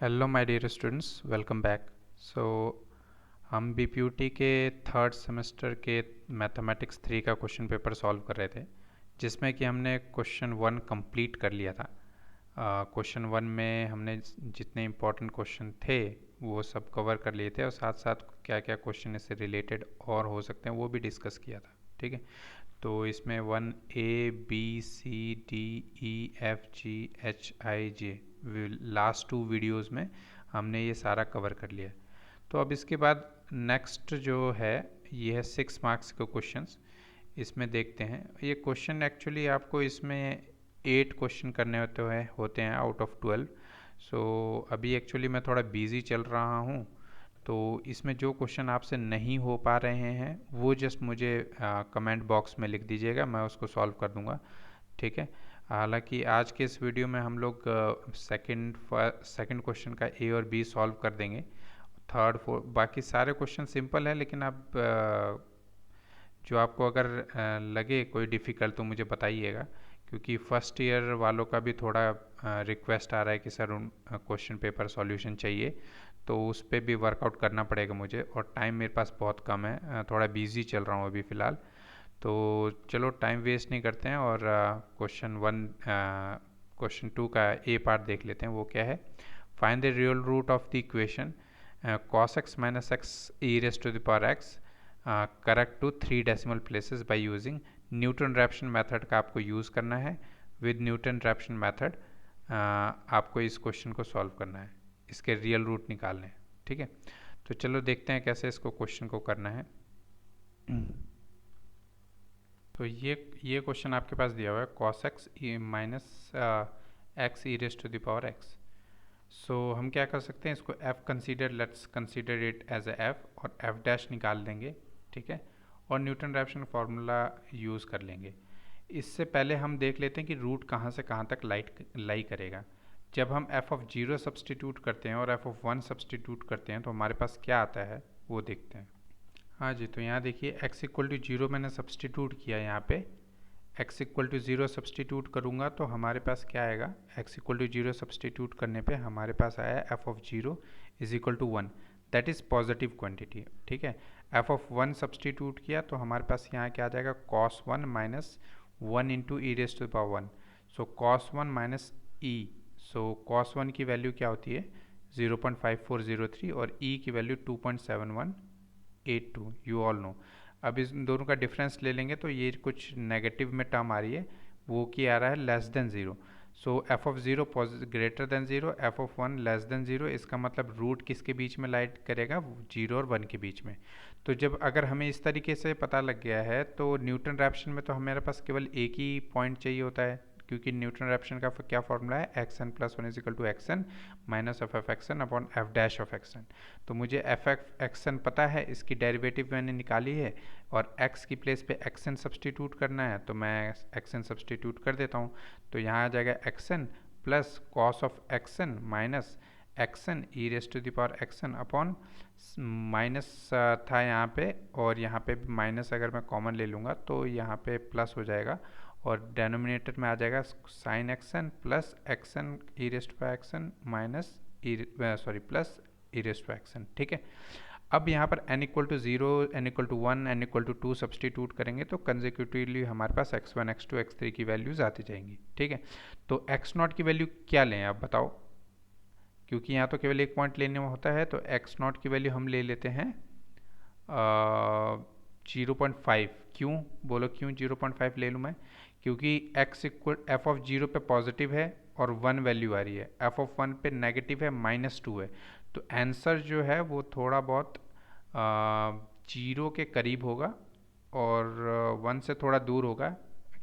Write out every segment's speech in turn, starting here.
Hello my dear students, welcome back. So हम BPUT के third semester के mathematics 3 का क्वेश्चन पेपर सॉल्व कर रहे थे, जिसमें कि हमने क्वेश्चन 1 कंप्लीट कर लिया था। क्वेश्चन 1 में हमने जितने इम्पोर्टेंट क्वेश्चन थे वो सब कवर कर लिए थे, और साथ साथ क्या क्या क्वेश्चन इससे रिलेटेड और हो सकते हैं वो भी डिस्कस किया था। ठीक है, तो इसमें 1 A B C D E F G H I J last 2 videos में हमने ये सारा कवर कर लिया। तो अब इसके बाद नेक्स्ट जो है ये है 6 मार्क्स के क्वेश्चंस। इसमें देखते हैं ये क्वेश्चन, एक्चुअली आपको इसमें 8 क्वेश्चन करने होते हैं आउट ऑफ 12। सो अभी एक्चुअली मैं थोड़ा बिजी चल रहा हूँ, तो इसमें जो क्वेश्चन आपसे नहीं हो पा रहे हैं वो जस्ट मुझे कमेंट बॉक्स में लिख दीजिएगा, मैं उसको सॉल्व कर दूंगा। ठीक है, हालांकि आज के इस वीडियो में हम लोग सेकंड क्वेश्चन का ए और बी सॉल्व कर देंगे। थर्ड फोर्थ बाकी सारे क्वेश्चन सिंपल है, लेकिन अब जो आपको अगर लगे कोई डिफ़िकल्ट तो मुझे बताइएगा, क्योंकि फर्स्ट ईयर वालों का भी थोड़ा रिक्वेस्ट आ रहा है कि सर उन क्वेश्चन पेपर सॉल्यूशन चाहिए, तो उस पर भी वर्कआउट करना पड़ेगा मुझे, और टाइम मेरे पास बहुत कम है, थोड़ा बिजी चल रहा हूँ अभी फ़िलहाल। तो चलो टाइम वेस्ट नहीं करते हैं और क्वेश्चन 2 का ए पार्ट देख लेते हैं। वो क्या है? Find the real root of the equation cos x minus x e raised to the power x correct to 3 decimal places by using Newton Raphson method का आपको यूज़ करना है। विद न्यूटन रैप्शन मेथड आपको इस question को solve करना है, इसके रियल रूट निकालने हैं। ठीक है, तो चलो देखते हैं कैसे इसको क्वेश्चन को करना है। तो ये क्वेश्चन आपके पास दिया हुआ है cos x minus x e raise to the power x. So हम क्या कर सकते हैं, इसको f consider, let's consider it as a f, और f डैश निकाल देंगे। ठीक है, और न्यूटन रैप्शन फार्मूला यूज़ कर लेंगे। इससे पहले हम देख लेते हैं कि रूट कहाँ से कहाँ तक लाई करेगा। जब हम f ऑफ 0 सब्सटीट्यूट करते हैं और f ऑफ 1 सब्सटीट्यूट करते हैं तो हमारे पास क्या आता है वो देखते हैं। हाँ जी, तो यहाँ देखिए x इक्वल टू 0 मैंने सब्सटीट्यूट किया, यहाँ पे x इक्वल टू 0 सब्सटीट्यूट करूँगा तो हमारे पास क्या आएगा, x इक्वल टू 0 सब्सटीट्यूट करने पे हमारे पास आया f of 0 is equal to 1, that is positive quantity. ठीक है, f ऑफ 1 सब्सटीट्यूट किया तो हमारे पास यहाँ क्या आ जाएगा, cos 1 minus 1 into e raise to the power 1। So cos 1 minus e, so cos 1 की वैल्यू क्या होती है 0.5403 और e की वैल्यू 2.7182, यू ऑल नो। अब इस दोनों का डिफरेंस ले लेंगे तो ये कुछ नेगेटिव में टर्म आ रही है, वो की आ रहा है less than zero. So F of zero greater than zero, F of 1 less than zero, इसका मतलब रूट किसके बीच में लाइट करेगा, 0 और 1 के बीच में। तो जब अगर हमें इस तरीके से पता लग गया है तो न्यूटन रैप्शन में तो हमारे पास केवल एक ही पॉइंट चाहिए होता है, क्योंकि न्यूटन रैप्शन का क्या फॉर्मूला है, x n plus one is equal to x n minus f x n upon f dash of x n. तो मुझे एफ एक्स एन पता है, इसकी डेरिवेटिव मैंने निकाली है, और x की प्लेस पे एक्स एन सब्सटीट्यूट करना है तो मैं एक्स एन सब्सटीट्यूट कर देता हूँ। तो यहाँ आ जाएगा x n plus cos of x n minus x n e raise to the power x n upon minus था यहाँ पे, और यहाँ पे माइनस अगर मैं कॉमन ले लूँगा तो यहाँ पे प्लस हो जाएगा, और डेनोमिनेटर में आ जाएगा sine x n plus x n e raise to x n minus plus e raise to x n. ठीक है, अब यहाँ पर n equal to 0, n equal to 1, n equal to 2 substitute करेंगे तो कंसेक्यूटिवली हमारे पास x1 x2 x3 की values आती जाएंगी। ठीक है, तो x0 की वैल्यू क्या लें आप बताओ, क्योंकि यहाँ तो केवल एक पॉइंट लेने में होता है, तो x0 की वैल्यू हम ले लेते हैं 0.5। क्यों बोलो, क्यों 0.5 ले लूँ मैं, क्योंकि x इक्वल एफ ऑफ 0 पे पॉजिटिव है और 1 वैल्यू आ रही है, एफ ऑफ 1 पे नेगेटिव है -2 है, तो आंसर जो है वो थोड़ा बहुत 0 के करीब होगा और 1 से थोड़ा दूर होगा,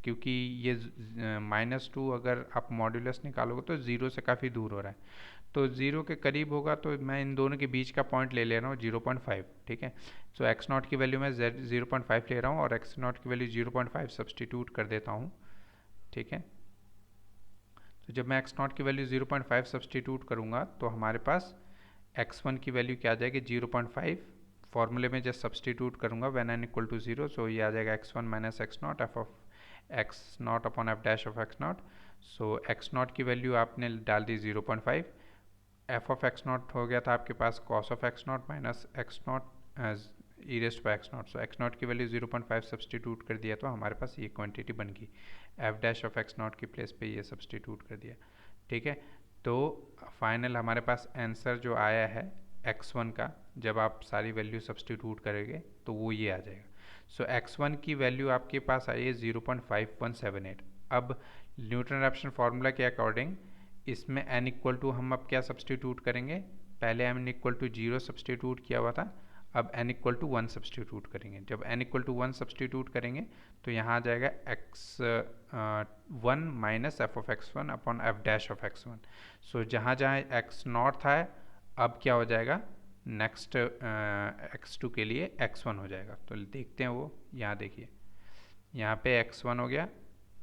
क्योंकि ये -2 अगर आप मॉड्यूलस निकालोगे तो 0 से काफ़ी दूर हो रहा है, तो 0 के करीब होगा, तो मैं इन दोनों के बीच का पॉइंट ले ले रहा हूँ 0.5। ठीक है, सो एक्स नॉट की वैल्यू मैं 0.5 ले रहा हूँ और एक्स नॉट की वैल्यू 0.5 सब्सटीट्यूट कर देता हूँ। ठीक है, तो जब मैं एक्स नॉट की वैल्यू 0.5 सब्सटीट्यूट करूँगा तो हमारे पास x1 की वैल्यू क्या आ जाएगी 0.5, फॉर्मूले में जस्ट सब्सटीट्यूट करूँगा when n equal to 0, so ये आ जाएगा x1 minus x not f of x not upon f dash of x not. So x not की वैल्यू आपने डाल दी 0.5, एफ ऑफ एक्स नॉट हो गया था आपके पास cos of x not minus x not e raised by x not. So x not की वैल्यू 0.5 सब्सटीट्यूट कर दिया तो हमारे पास ये क्वांटिटी बन गई। F dash of x not की प्लेस पे ये सब्सटीट्यूट कर दिया, ठीक है। तो फाइनल हमारे पास आंसर जो आया है x1 का, जब आप सारी वैल्यू सब्सटीट्यूट करेंगे तो वो ये आ जाएगा। सो x1 की वैल्यू आपके पास आई है 0.5178। अब न्यूटन रैप्सन फार्मूला के अकॉर्डिंग इसमें n इक्वल टू हम अब क्या सब्सटीट्यूट करेंगे, पहले n इक्वल टू 0 सब्सटीट्यूट किया हुआ था, अब n इक्वल टू 1 सब्सटीट्यूट करेंगे। जब n इक्वल टू 1 सब्सटीट्यूट करेंगे तो यहाँ आ जाएगा x1 minus f of x1 upon f dash of x1। सो जहाँ जहाँ x नॉट था अब क्या हो जाएगा, नेक्स्ट x2 के लिए x1 हो जाएगा। तो देखते हैं वो, यहाँ देखिए यहाँ पे x1 हो गया,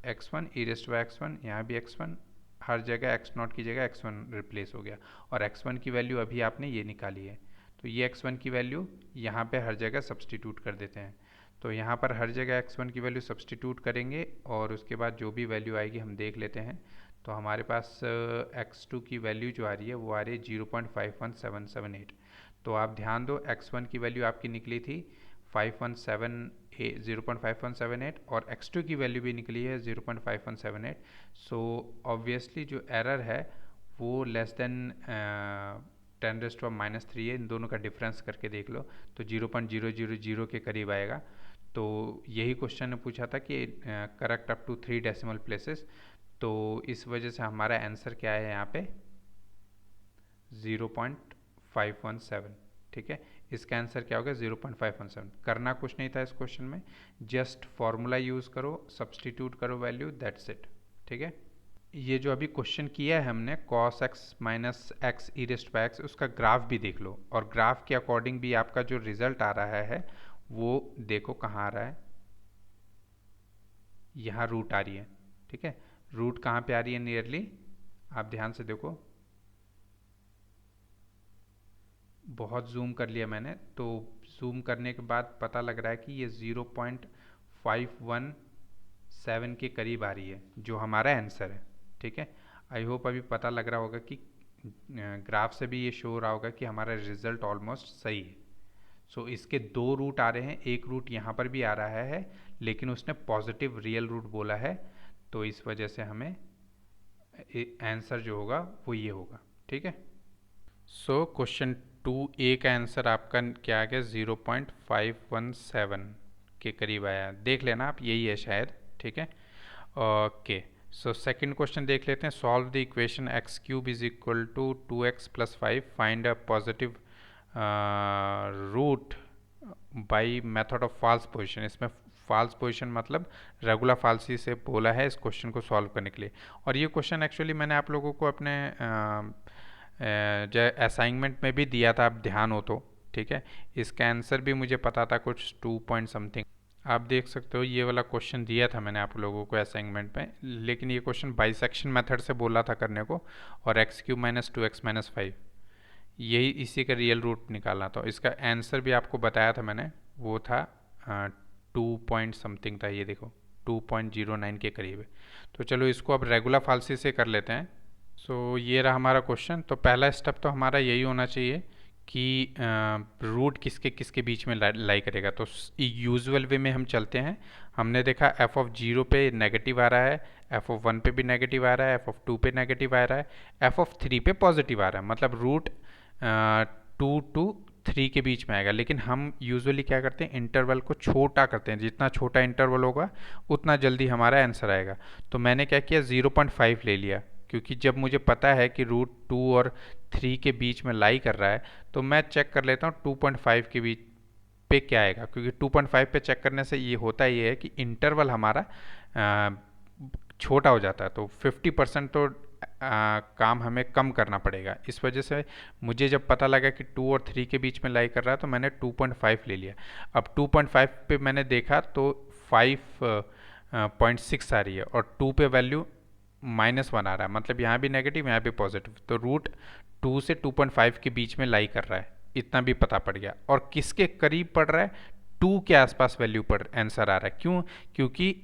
x1 ई रेस्ट बाय x1, यहाँ भी x1, हर जगह x नॉट की जगह x1 रिप्लेस हो गया और x1 की वैल्यू अभी आपने ये निकाली है। तो ये x1 की वैल्यू यहाँ पे हर जगह सब्सटीट्यूट कर देते हैं। तो यहाँ पर हर जगह x1 की वैल्यू सब्सटीट्यूट करेंगे और उसके बाद जो भी वैल्यू आएगी हम देख लेते हैं। तो हमारे पास x2 की वैल्यू जो आ रही है वो आ रही है 0.51778। तो आप ध्यान दो, x1 की वैल्यू आपकी निकली थी 0.5178 और x2 की वैल्यू भी निकली है 0.5178। सो ऑब्वियसली जो एरर है वो लेस देन 10⁻³ है। इन दोनों का डिफरेंस करके देख लो तो 0.000 के करीब आएगा। तो यही क्वेश्चन ने पूछा था कि correct up to 3 decimal places. तो इस वजह से हमारा आंसर क्या है यहाँ पे 0.517, ठीक है। इसका आंसर क्या होगा 0.517। करना कुछ नहीं था इस क्वेश्चन में, जस्ट फॉर्मूला यूज़ करो, सब्सटीट्यूट करो वैल्यू, दैट्स इट, ठीक है। ये जो अभी क्वेश्चन किया है हमने cos x minus x E raised by x, उसका ग्राफ भी देख लो और ग्राफ के अकॉर्डिंग भी आपका जो रिजल्ट आ रहा है वो देखो कहाँ आ रहा है, यहाँ रूट आ रही है, ठीक है। रूट कहाँ पे आ रही है नियरली, आप ध्यान से देखो, बहुत जूम कर लिया मैंने, तो जूम करने के बाद पता लग रहा है कि ये 0.517 के करीब आ रही है जो हमारा आंसर है, ठीक है। आई होप अभी पता लग रहा होगा कि ग्राफ से भी ये शो हो रहा होगा कि हमारा रिजल्ट ऑलमोस्ट सही है। सो इसके दो रूट आ रहे हैं, एक रूट यहाँ पर भी आ रहा है लेकिन उसने पॉजिटिव रियल रूट बोला है, तो इस वजह से हमें आंसर जो होगा वो ये होगा, ठीक है। सो क्वेश्चन 2A का आंसर आपका क्या आ गया 0.517 के करीब आया, देख लेना आप, यही है शायद, ठीक है। ओके, सो सेकंड क्वेश्चन देख लेते हैं। Solve the equation x³ is equal to 2x + 5, find a positive root by method of false position. इसमें फॉल्स पोजीशन मतलब रेगुलर फाल्सी से बोला है इस क्वेश्चन को सॉल्व करने के लिए। और ये क्वेश्चन एक्चुअली मैंने आप लोगों को अपने जो असाइनमेंट में भी दिया था, आप ध्यान हो तो, ठीक है। इसका आंसर भी मुझे पता था कुछ 2 पॉइंट समथिंग, आप देख सकते हो ये वाला क्वेश्चन दिया था मैंने आप लोगों को असाइनमेंट में, लेकिन ये क्वेश्चन बाइसेक्शन मेथड से बोला था करने को, और x³ माइनस 2x माइनस 5 यही इसी का रियल रूट निकालना था। इसका आंसर भी आपको बताया था मैंने, वो था 2 पॉइंट समथिंग था, ये देखो 2.09 के करीब है। तो चलो इसको अब रेगुलर फाल्सी से कर लेते हैं। सो ये रहा हमारा क्वेश्चन। तो पहला स्टेप तो हमारा यही होना चाहिए कि रूट किसके किसके बीच में लाई करेगा। तो यूजुअल वे में हम चलते हैं, हमने देखा f(0) पे नेगेटिव आ रहा है, f(1) पे भी नेगेटिव आ रहा है, f(2) पे नेगेटिव आ रहा है, f(3) पे पॉजिटिव आ रहा है, मतलब रूट 2 to 3 के बीच में आएगा। लेकिन हम यूजुअली क्या करते हैं, इंटरवल को छोटा करते हैं, जितना छोटा इंटरवल होगा उतना जल्दी हमारा आंसर आएगा। तो मैंने क्या किया 0.5 ले लिया, क्योंकि जब मुझे पता है कि रूट 2 और 3 के बीच में लाई कर रहा है तो मैं चेक कर लेता हूँ 2.5 के बीच पे क्या आएगा, क्योंकि 2.5 पे चेक करने से ये होता ही है कि इंटरवल हमारा छोटा हो जाता है, तो 50% तो काम हमें कम करना पड़ेगा। इस वजह से मुझे जब पता लगा कि 2 और 3 के बीच में लाई कर रहा है तो मैंने 2.5 ले लिया। अब 2.5 पे मैंने देखा तो 5.6 आ रही है और 2 पे वैल्यू -1 आ रहा है, मतलब यहाँ भी नेगेटिव यहाँ भी पॉजिटिव, तो रूट 2 से 2.5 के बीच में लाई कर रहा है, इतना भी पता पड़ गया। और किसके करीब पड़ रहा है, 2 के आसपास वैल्यू पर आंसर आ रहा है। क्यों, क्योंकि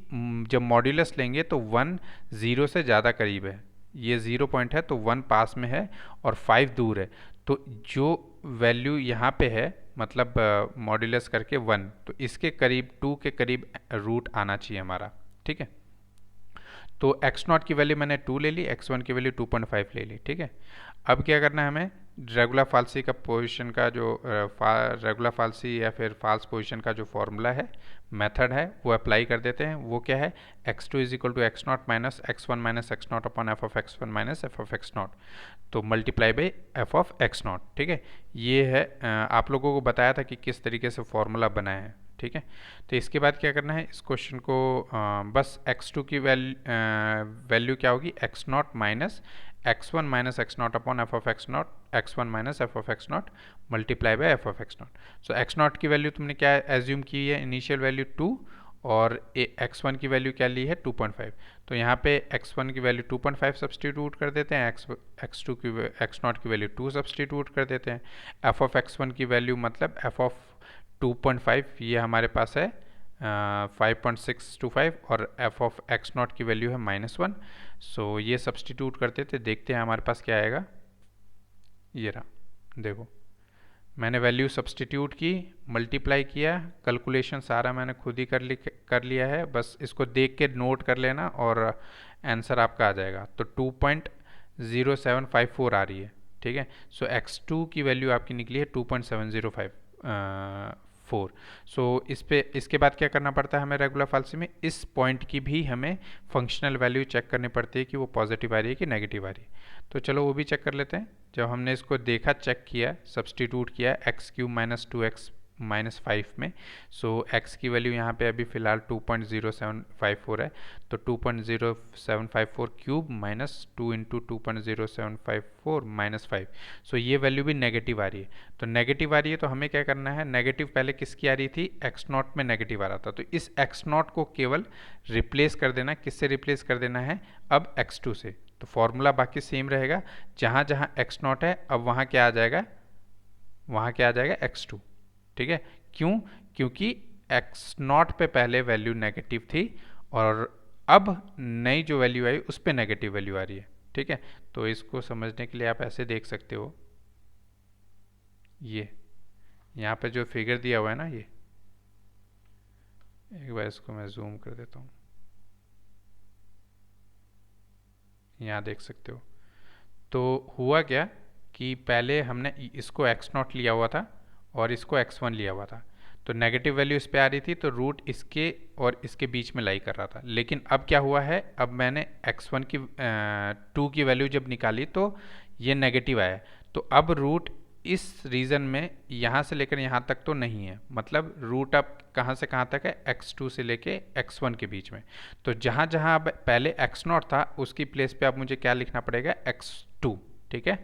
जब मॉड्यूलस लेंगे तो 1 0 से ज़्यादा करीब है, ये 0 पॉइंट है तो 1 पास में है और 5 दूर है, तो जो वैल्यू यहाँ पे है मतलब मॉड्यूलस करके 1, तो इसके करीब 2 के करीब रूट आना चाहिए हमारा, ठीक है। तो एक्स नॉट की वैल्यू मैंने 2 ले ली, एक्स वन की वैल्यू 2.5 ले ली, ठीक है। अब क्या करना है हमें, रेगुलर फाल्सी का पोजीशन का जो रेगुलर फाल्सी या फिर फाल्स पोजीशन का जो फॉर्मूला है, मेथड है, वो अप्लाई कर देते हैं। वो क्या है, x2 is equal to x not minus x one minus x not upon f of x one minus f of x not, तो multiply by f of x not, ठीक है। ये है आप लोगों को बताया था कि किस तरीके से फॉर्मूला बनाया है, ठीक है। तो इसके बाद क्या करना है, इस क्वेश्चन को बस x2 की वैल्यू क्या होगी, x not minus x one minus x not upon f of x not, x one minus f of x not multiply by F of x not. So x not की value तुमने क्या assume की है, initial value 2, और x one की value क्या ली है 2.5, तो यहाँ पे एक्स वन की वैल्यू 2.5 सब्सटीट्यूट कर देते हैं, एक्स टू की एक्स नॉट की वैल्यू 2 सब्सटीट्यूट कर देते हैं, एफ ऑफ एक्स वन की वैल्यू मतलब एफ ऑफ 2.5 ये हमारे पास है 5.625, और एफ ऑफ एक्स नॉट की वैल्यू है -1। सो ये सब्सटीट्यूट करते थे, देखते हैं हमारे पास क्या आएगा। ये रहा, देखो मैंने वैल्यू सब्सटीट्यूट की, मल्टीप्लाई किया, कैलकुलेशन सारा मैंने खुद ही कर लिया है, बस इसको देख के नोट कर लेना और आंसर आपका आ जाएगा। तो 2.0754 आ रही है, ठीक है। सो x2 की वैल्यू आपकी निकली है 2.7054। सो इसके बाद क्या करना पड़ता है हमें रेगुलर फाल्सी में, इस पॉइंट की भी हमें फंक्शनल वैल्यू चेक करनी पड़ती है कि वो पॉजिटिव आ रही है कि नेगेटिव आ रही है। तो चलो वो भी चेक कर लेते हैं। जब हमने इसको देखा, चेक किया, सब्सटीट्यूट किया x cube minus 2x minus 5 में, सो x की वैल्यू यहाँ पे अभी फ़िलहाल 2.0754 है, तो 2.0754 क्यूब माइनस 2 इंटू 2.0754 माइनस 5, सो ये वैल्यू भी नेगेटिव आ रही है। तो नेगेटिव आ रही है तो हमें क्या करना है, नेगेटिव पहले किसकी आ रही थी, एक्स नॉट में नेगेटिव आ रहा था, तो इस एक्स नॉट को केवल रिप्लेस कर देना, किससे रिप्लेस कर देना है, अब x2 से। तो फॉर्मूला बाकी सेम रहेगा, जहाँ जहाँ एक्स नॉट है अब वहाँ क्या आ जाएगा, वहाँ क्या आ जाएगा x2, ठीक है। क्यों, क्योंकि एक्स नॉट पे पहले वैल्यू नेगेटिव थी और अब नई जो वैल्यू आई उस पे नेगेटिव वैल्यू आ रही है, ठीक है। तो इसको समझने के लिए आप ऐसे देख सकते हो, ये यहाँ पे जो फिगर दिया हुआ है ना, ये एक बार इसको मैं जूम कर देता हूँ, यहाँ देख सकते हो। तो हुआ क्या कि पहले हमने इसको एक्स नॉट लिया हुआ था और इसको x1 लिया हुआ था, तो नेगेटिव वैल्यू इस पे आ रही थी, तो रूट इसके और इसके बीच में लाई कर रहा था। लेकिन अब क्या हुआ है, अब मैंने x1 की 2 की वैल्यू जब निकाली तो ये नेगेटिव आया, तो अब रूट इस रीजन में यहाँ से लेकर यहाँ तक तो नहीं है, मतलब रूट अब कहाँ से कहाँ तक है, x2 से लेके x1 के बीच में। तो जहाँ जहाँ अब पहले x0 था उसकी प्लेस पे अब मुझे क्या लिखना पड़ेगा, x2, ठीक है।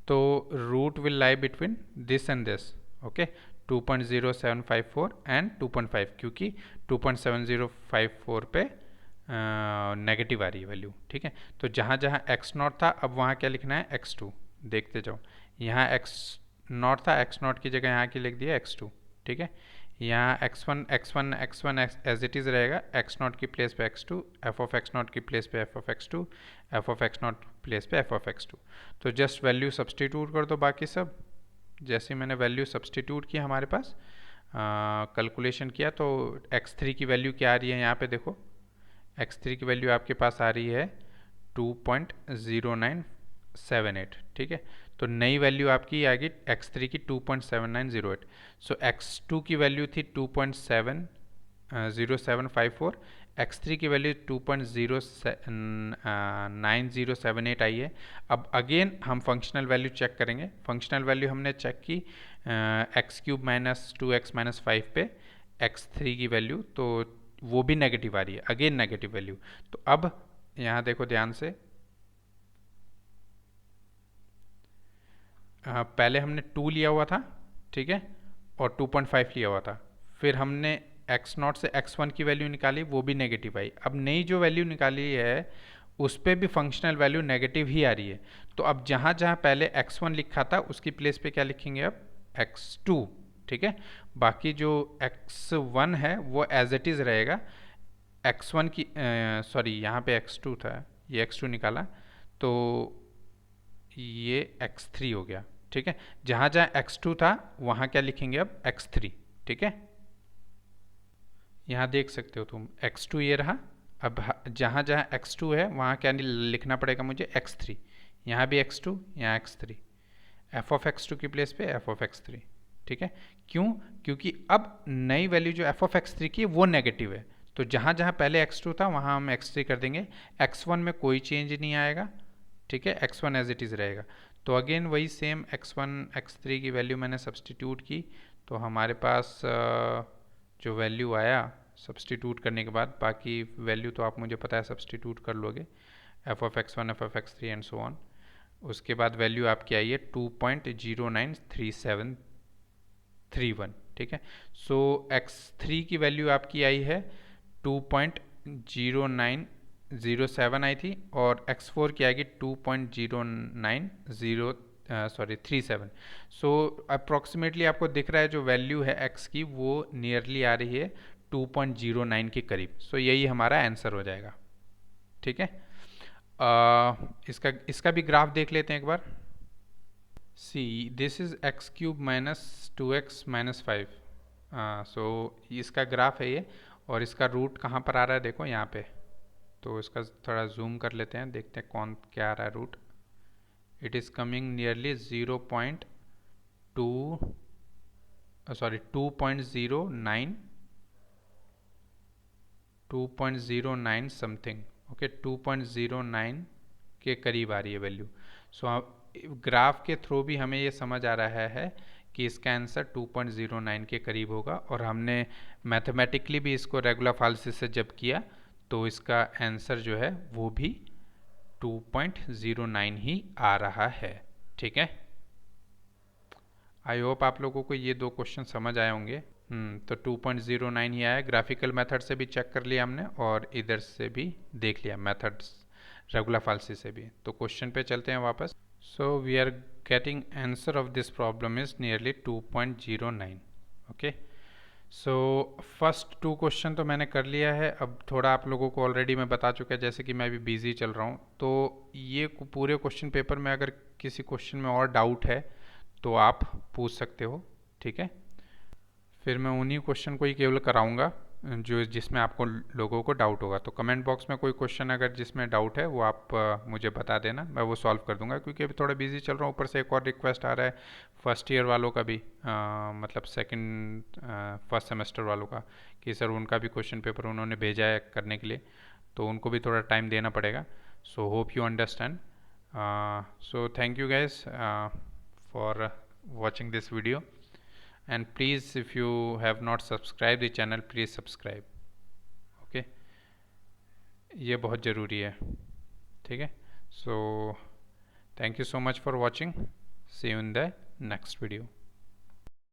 तो root will lie between this and this, okay, 2.0754 and 2.5, क्योंकि 2.7054 पे नेगेटिव आ रही है वैल्यू, ठीक है। तो जहाँ जहाँ एक्स नॉट था अब वहाँ क्या लिखना है, x2, देखते जाओ। यहाँ एक्स नॉट था, एक्स नॉट की जगह यहाँ की लिख दिया x2, ठीक है। यहाँ x1 एज इट इज़ रहेगा, एक्स नॉट की प्लेस पे x2, F of x not की प्लेस पे F of x2, F of x not place पे एफ ऑफ x2। तो जस्ट वैल्यू सब्सटीट्यूट कर दो बाकी सब। जैसे मैंने वैल्यू सब्सटीट्यूट किया हमारे पास, कैलकुलेशन किया, तो x3 की वैल्यू क्या आ रही है, यहाँ पे देखो x3 की वैल्यू आपके पास आ रही है 2.0978, ठीक है। तो नई वैल्यू आपकी आ गई x3 की 2.7908। सो x2 की वैल्यू थी 2.0754, x3 की वैल्यू 2.09078 आई है। अब अगेन हम फंक्शनल वैल्यू चेक करेंगे। फंक्शनल वैल्यू हमने चेक की x cube minus 2x minus 5 पे x3 की वैल्यू, तो वो भी नेगेटिव आ रही है, अगेन नेगेटिव वैल्यू। तो अब यहाँ देखो ध्यान से, पहले हमने 2 लिया हुआ था, ठीक है, और 2.5 लिया हुआ था, फिर हमने एक्स नॉट से x1 की वैल्यू निकाली, वो भी नेगेटिव आई। अब नई जो वैल्यू निकाली है उस पर भी फंक्शनल वैल्यू नेगेटिव ही आ रही है। तो अब जहाँ जहाँ पहले x1 लिखा था उसकी प्लेस पे क्या लिखेंगे, अब x2, ठीक है। बाकी जो x1 है वो एज इट इज़ रहेगा, x1 की सॉरी यहाँ पे x2 था, ये x2 निकाला तो ये x3 हो गया। ठीक है, जहाँ जहाँ x2 था वहाँ क्या लिखेंगे अब x3। ठीक है, यहाँ देख सकते हो तुम x2 ये रहा। अब जहाँ जहाँ x2 है वहाँ क्या लिखना पड़ेगा मुझे x3। यहाँ भी x2, यहाँ x3, f ऑफ x2 की प्लेस पे f ऑफ x3। ठीक है, क्यों? क्योंकि अब नई वैल्यू जो f ऑफ x3 की है वो नेगेटिव है, तो जहाँ जहाँ पहले x2 था वहाँ हम x3 कर देंगे। x1 में कोई चेंज नहीं आएगा। ठीक है, x1 एज इट इज़ रहेगा। तो अगेन वही सेम x1 x3 की वैल्यू मैंने सब्सटीट्यूट की, तो हमारे पास जो वैल्यू आया सब्सटीट्यूट करने के बाद, बाकी वैल्यू तो आप मुझे पता है सब्सटीट्यूट कर लोगे, f of x1 f of x3 and so on. उसके बाद वैल्यू आपकी आई है 2.093731। ठीक है, सो x3 की वैल्यू आपकी आई है 2.0907 आई थी, और x4 की आएगी 2.0937। सो अप्रॉक्सीमेटली आपको दिख रहा है जो वैल्यू है x की वो नियरली आ रही है 2.09 के करीब। सो यही हमारा आंसर हो जाएगा। ठीक है, इसका भी ग्राफ देख लेते हैं एक बार। See this is x cube minus 2x minus 5। So इसका ग्राफ है ये, और इसका रूट कहाँ पर आ रहा है देखो यहाँ पे। तो इसका थोड़ा जूम कर लेते हैं, देखते हैं कौन क्या आ रहा है root. It is coming nearly 2.09 something. Okay, 2.09 के करीब आ रही है वैल्यू। सो ग्राफ के थ्रू भी हमें ये समझ आ रहा है कि इसका आंसर 2.09 के करीब होगा, और हमने मैथमेटिकली भी इसको रेगुलर फाल्सिस से जब किया तो इसका आंसर जो है वो भी 2.09 ही आ रहा है। ठीक है, आई होप आप लोगों को ये दो क्वेश्चन समझ आए होंगे। तो 2.09 ही आया। ग्राफिकल मेथड से भी चेक कर लिया हमने, और इधर से भी देख लिया मेथड्स रेगुलर फाल्सी से भी। तो क्वेश्चन पे चलते हैं वापस। So we are getting answer of this problem is nearly 2.09। Okay, so first two question तो मैंने कर लिया है। अब थोड़ा आप लोगों को ऑलरेडी मैं बता चुका है, जैसे कि मैं अभी बिजी चल रहा हूँ, तो ये पूरे क्वेश्चन पेपर में अगर किसी क्वेश्चन में और डाउट है तो आप पूछ सकते हो। ठीक है, फिर मैं उन्हीं क्वेश्चन को ही केवल कराऊंगा जो जिसमें आपको लोगों को डाउट होगा। तो कमेंट बॉक्स में कोई क्वेश्चन अगर जिसमें डाउट है वो आप मुझे बता देना, मैं वो सॉल्व कर दूंगा। क्योंकि अभी थोड़ा बिजी चल रहा हूँ, ऊपर से एक और रिक्वेस्ट आ रहा है फर्स्ट ईयर वालों का भी, मतलब फर्स्ट सेमेस्टर वालों का, कि सर उनका भी क्वेश्चन पेपर उन्होंने भेजा है करने के लिए, तो उनको भी थोड़ा टाइम देना पड़ेगा। So hope you understand. So thank you guys for watching this video, and please if you have not subscribed the channel please subscribe। okay, ये बहुत ज़रूरी है। ठीक है, so thank you so much for watching, see you in the next video।